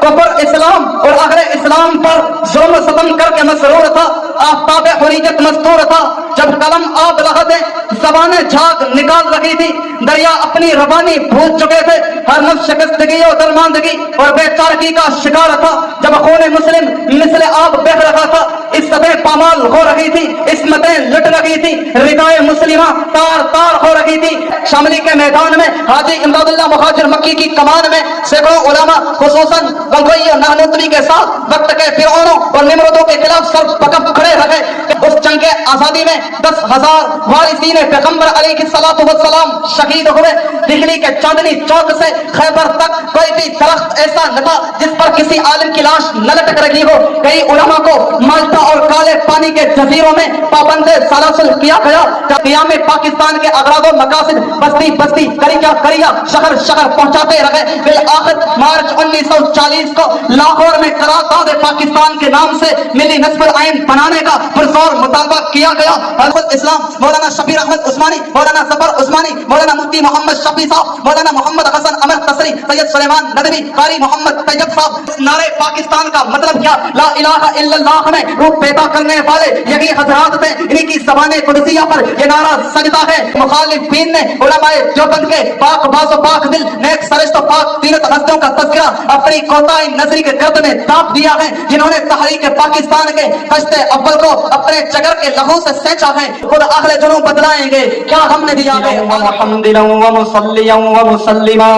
کفر اسلام اور اہل اسلام پر ظلم و ستم کر کے مسرور تھا، آفتاب حریت مستور تھا، جب قلم آب لہدے زبانیں جھاگ نکال رہی تھی، دریا اپنی روانی بھول چکے تھے، ہر نفس شکستگی اور درماندگی اور بے چارگی کا شکار تھا، جب خون مسلم مثل آب بہہ رہا تھا، عزتیں پامال ہو رہی تھی، عصمتیں لٹ رہی تھی، ردائے مسلمہ تار تار ہو رہی تھی۔ شاملی کے میدان میں حاجی امداد اللہ مہاجر مکی کی کمان میں سینکڑوں علماء خصوصاً گنگوئی اور نانوتوی کے ساتھ وقت کے فرعونوں اور نمرودوں کے خلاف سر بکف کھڑے رہے۔ اس جنگ آزادی میں 10,000 وارثین پیغمبر علیہ الصلوۃ والسلام شہید ہوئے۔ دہلی کے چاندنی چوک سے خیبر تک کوئی بھی درخت ایسا نہ تھا جس پر کسی عالم کی لاش نہ لٹک رہی ہو۔ کئی علماء کو مالٹا اور کالے پانی کے جزیروں میں پابند سلاسل کیا گیا۔ قیام پاکستان کے اغراض و مقاصد بستی بستی کریا کریا شہر شہر پہنچاتے رہے۔ بالآخر مارچ 1940 کو لاہور میں قرارداد پاکستان کے نام سے ملی نصب العین بنانے کا پرزور مطالبہ کیا گیا۔ حضرت اسلام مولانا شبیر احمد عثمانی، مولانا ظفر عثمانی، مولانا مفتی محمد شفیع صاحب، مولانا محمد حسن امر قصری، سید سلیمان ندوی، قاری محمد طیب صاحب۔ اس نعرے پاکستان کا مطلب کیا؟ لا الہ الا اللہ میں روح پیدا کرنے والے یہی حضرات تھے، انہی کی زبان قدسیہ پر یہ نعرہ سجدہ ہے۔ مخالفین نے علماء دیوبند کے پاک باز و پاک دل نیک سرشت و پاک تینت ہستیوں کا تذکرہ اپنی کوتاہی نظری کے گرد میں داپ دیا ہے، جنہوں نے تحریک پاکستان کے خشت اول کو اپنے جگر کے لہو سے سینچا ہے، خود اہل جنوں بدلائیں گے کیا ہم نے دیا ہے۔ محمدا ومصلیا ومسلما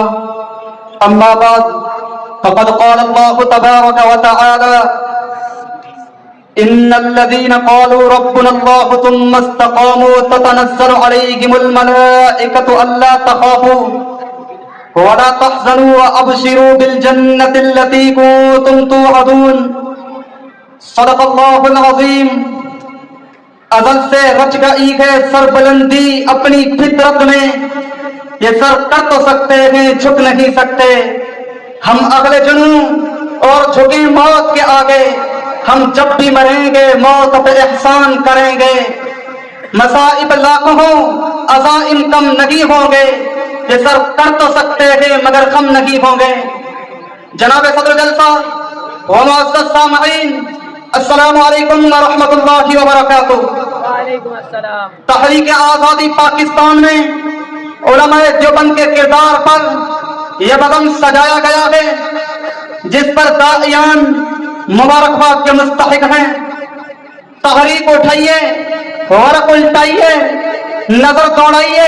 اما بعد فقد قال الله تبارك وتعالى ان الذين قالوا ربنا الله ثم استقاموا تتنزل عليهم الملائكة الا تخافوا ولا تحزنوا وابشروا بالجنة التي كنتم توعدون صدق الله العظیم۔ ازل سے رچ گئی ہے سربلندی اپنی فطرت میں، یہ سر کر تو سکتے ہیں جھک نہیں سکتے، ہم اگلے جنوں اور جھکیں موت کے آگے، ہم جب بھی مریں گے موت پہ احسان کریں گے، مصائب لاکھوں ہوں عزائم کم نہیں ہوں گے، یہ سر کر تو سکتے ہیں مگر کم نہیں ہوں گے۔ جناب صدر جلسہ و معزز سامعین، السلام علیکم ورحمۃ اللہ وبرکاتہ۔ وعلیکم السلام۔ تحریک آزادی پاکستان میں علماء دیوبند کے کردار پر یہ بزم سجایا گیا ہے جس پر داعیان مبارکباد کے مستحق ہیں۔ تحریک اٹھائیے، ورق الٹائیے، نظر دوڑائیے،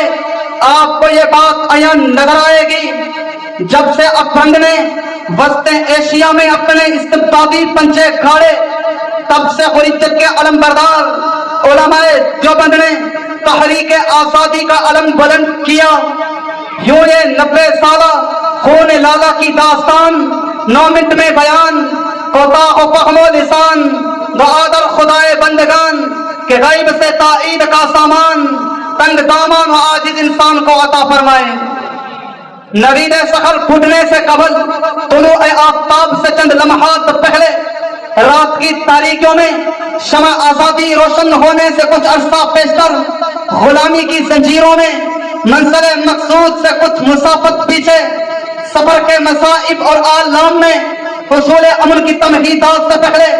آپ کو یہ بات عیان نظر آئے گی جب سے افغان نے وسط ایشیا میں اپنے استبدادی پنچے کھاڑے، تب سے حریت کے علم بردار علماء دیوبند نے تحریک آزادی کا علم بلند کیا۔ یوں یہ 90 سالہ خون لالا کی داستان 9 منٹ میں بیان، کوتاہ و فہم و لسان بہادر خدائے بندگان کہ غیب سے تائید کا سامان، تنگ دامان و عاجز انسان کو عطا فرمائے۔ نوید سحر پھوٹنے سے قبل طلوع آفتاب سے چند لمحات پہلے رات کی تاریکیوں میں شمع آزادی روشن ہونے سے کچھ عرصہ پیشتر غلامی کی زنجیروں میں منزل مقصود سے کچھ مسافت پیچھے سفر کے مصائب اور آلام میں حصول امن کی تمہیدات سے پہلے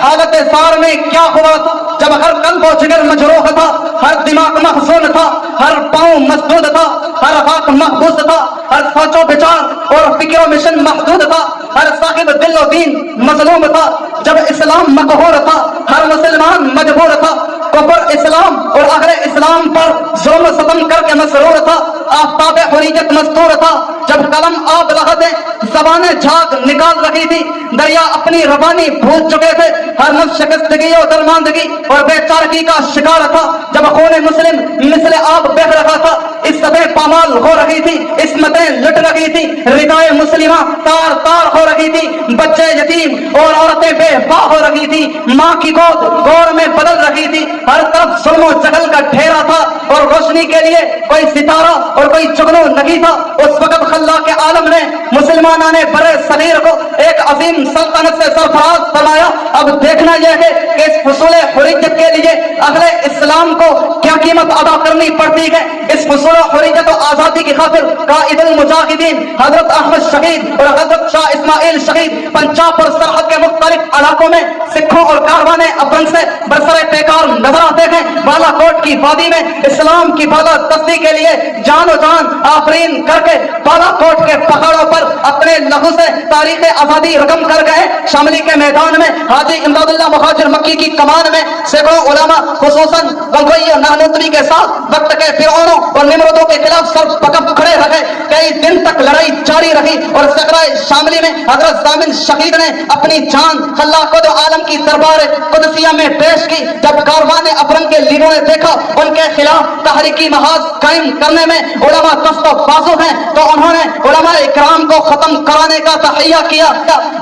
حالت زار میں کیا ہوا تھا جب ہر قلب و جگر مجروح تھا، ہر دماغ محزون تھا، ہر پاؤں مسدود تھا، ہر خاک محبوس تھا، ہر سوچ و بچار اور فکر و مشن محدود تھا، ہر صاحب دل و دین مظلوم تھا، جب اسلام مقہور تھا، ہر مسلمان مجبور تھا، کفر اسلام اور اہل اسلام پر ظلم و ستم کر کے مسرور تھا، آفتاب حریت مستور تھا، جب قلم آب لہدے زبانیں جھاگ نکال رہی تھی، دریا اپنی روانی بھول چکے تھے، ہر نفس شکستگی اور درماندگی اور بے چارگی کا شکار تھا، جب خون مسلم مثل آب بہہ رہا تھا، عزتیں پامال ہو رہی تھی، عصمتیں لٹ رہی تھی، ردائے مسلمہ تار تار ہو رہی تھی، بچے یتیم اور عورتیں بے باہ ہو رہی تھی، ماں کی گود گور میں بدل رہی تھی، ہر طرف ظلم و جہل کا ڈھیرا تھا اور روشنی کے لیے کوئی ستارہ اور کوئی جگنو نہیں تھا۔ اس وقت خلا کے عالم نے مسلمان اللہ نے برے صغیر کو ایک عظیم سلطنت سے سرفراز فرمایا. اب دیکھنا یہ ہے کہ اس حصول حریت کے لیے اہل اسلام کو کیا قیمت ادا کرنی پڑتی ہے. اس حصول حریت و آزادی کی خاطر قائد المجاہدین حضرت احمد شہید اور حضرت شاہ اسماعیل شہید پنجاب اور سرحد کے مختلف علاقوں میں سکھوں اور کاروانے افغان سے برسر پیکار نظر آتے ہیں. بالا کوٹ کی وادی میں اسلام کی بالا دستی کے لیے جان و جان آفرین کر کے بالا کوٹ کے پہاڑوں پر اپنے لہو سے تاریخ آزادی رقم کر گئے. شاملی کے میدان میں حاجی امداد اللہ مہاجر مکی کی کمان میں سینکڑوں علماء خصوصاً گنگوئی اور نانوتوی کے ساتھ وقت کے فرعونوں اور نمرودوں کے خلاف سر پکب کھڑے رہے. کئی دن تک لڑائی جاری رہی اور صحرائے شاملی میں حضرت ضامن شہید نے اپنی جان خلاق و عالم کی دربار قدسیہ میں پیش کی. جب کاروان افرنگ کے لیڈروں نے دیکھا ان کے خلاف تحریکی محاذ قائم کرنے میں علماء دست و بازو ہیں تو انہوں نے علماء اکرام کو ختم کرانے کا تحیہ کیا.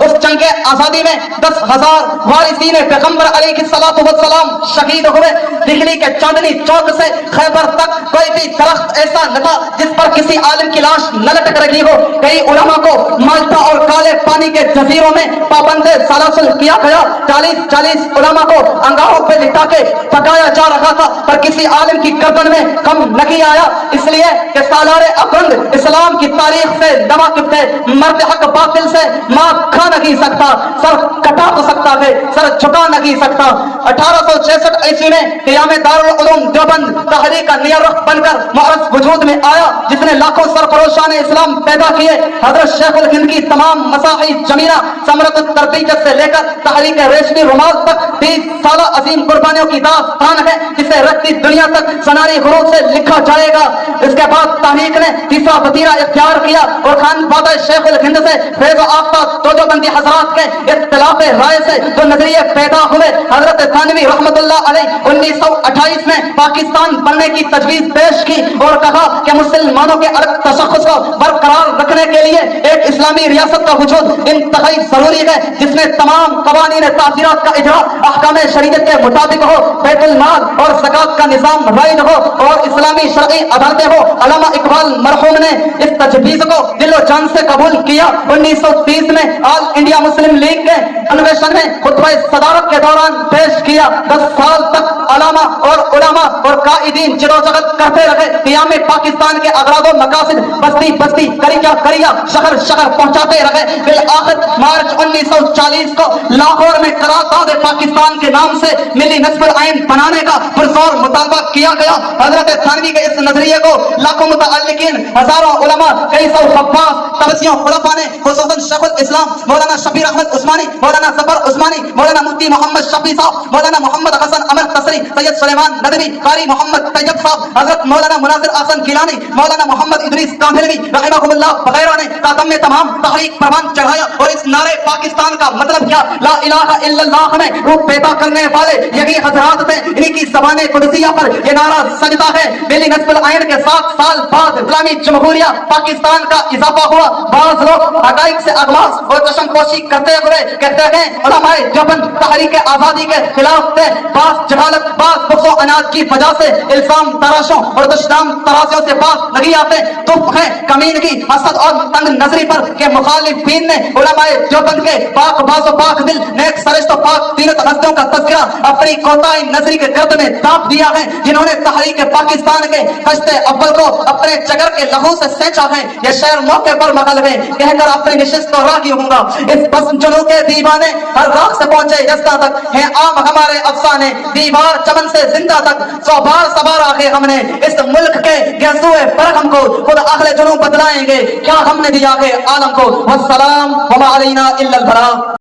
اس جنگ آزادی میں 10,000 وارثین پیغمبر علیہ السلام شہید ہوئے. دہلی کے چاندنی چوک سے خیبر تک کوئی بھی درخت ایسا نہ تھا جس پر کسی عالم کی لاش نہ لٹک رہی ہو. کئی علماء کو مالٹا اور کالے پانی کے جزیروں میں پابند سلاسل کیا گیا. 40 علماء کو انگاروں پہ لٹا کے پکایا جا رہا تھا پر کسی عالم کی گردن میں کم نہیں آیا. اس لیے کہ سالار افرنگ اسلام کی تاریخ سے ناواقف تھے. مرد حق باطل سے مات کھا نہیں سکتا, سر کٹا تو سکتا ہے, سر جھکا نہیں سکتا. 1866 عیسوی میں قیام دارالعلوم دیوبند تحریک کا نیرخ بن کر معرض وجود میں آیا جس نے لاکھوں سرفروشان اسلام پیدا کیے. حضرت شیخ الہند کی تمام مساحی جمینہ ثمرت التربیت سے لے کر تحریک ریشمی رومال تک 30 سالہ عظیم قربانیوں کی داستان ہے جسے رکھتی دنیا تک سناری غروب سے لکھا جائے گا. اس کے بعد تحریک نے تیسرا وتیرہ اختیار کیا اور خان بادہ شیخ الہند سے فیض و آفتہ دیوبندی حضرات کے اختلاف رائے سے جو نظریے پیدا ہوئے. حضرت تھانوی رحمت اللہ علیہ 1928 میں پاکستان بننے کی تجویز پیش کی اور کہا کہ مسلمانوں کے الگ تشخص کو برقرار رکھنے کے لیے ایک اسلامی ریاست کا وجود انتہائی ضروری ہے جس میں تمام قوانین تعزیرات کا اجرا احکام شریعت کے مطابق ہو, بیت المال اور زکات کا نظام رائج ہو اور اسلامی شرعی عدالتیں ہو. علامہ اقبال مرحوم نے اس تجویز کو دل و جان سے قبول کیا. 1930 میں آل انڈیا مسلم لیگ کے انویشن میں خطبہ صدارت کے دوران پیش کیا. 10 سال تک علامہ اور علماء اور قائدین جدوجہد کرتے رہے. قیام پاکستان کے اغراض و مقاصد بستی بستی کریا شہر شہر پہنچاتے رہے. بالآخر مارچ 1940 کو لاہور میں قرارداد پاکستان کے نام سے ملی نصب العین بنانے کا پرزور مطالبہ کیا گیا. حضرت تھانوی کے اس نظریے کو لاکھوں متعلقین, ہزاروں علماء, کئی سو حفاظ, تبصیوں خلفاء نے خصوصاً شیخ الاسلام مولانا شبیر احمد عثمانی, مولانا ظفر عثمانی, مولانا مفتی محمد شفیع صاحب, مولانا محمد حسن امر قصری, سید سلیمان ندوی, قاری محمد طیب صاحب, حضرت مولانا مناظر احسن گیلانی, مولانا محمد ادریس کاملوی رحمہ اللہ وغیرہ نے قدم میں تمام تحریک پروان چڑھایا. اور اس نعرے پاکستان کا مطلب کیا, لا الہ الا اللہ میں روح پیدا کرنے والے یہی حضرات تھے. انہی کی زبان قدسیہ پر یہ نعرہ سجدہ ہے. ملی نصب العین کے 7 سال بعد اسلامی جمہوریہ پاکستان کا اضافہ ہوا. بعض لوگ حقائق سے اغلاظ اور چشم پوشی کرتے ہوئے کہتے ہیں علماء دیوبند تحریک آزادی کے خلاف تھے. بعض جہالت, بعض بغض و عناد کی وجہ سے الزام تراشوں اور دشنام ترازیوں سے باز نہیں آتے. دکھ ہے کمینگی, حسد اور تنگ نظری پر کہ مخالفین نے علماء دیوبند کے پاک باز و پاک دل, نیک سرشت و پاک دینت ہستیوں کا تذکرہ اپنی کوتاہی نظری کے گرد میں داغ دیا ہے جنہوں نے تحریک پاکستان کے خشت اول کو اپنے جگر کے لہو سے سینچا ہے. یہ شعر موقع پر مغل ہے کہہ کر اپنی نشست کو راگی ہوں گا. اس بس جنوں کے دیوانے ہر راہ سے پہنچے یستا تک ہیں عام ہمارے افسانے. دیوار چمن سے زندہ تک 100 بار سوارا ہے ہم نے اس ملک کے گیسوئے برہم کو. خود اہل جنوں بدلائیں گے کیا ہم نے دیا ہے عالم کو. والسلام وما علینا الا البلاغ.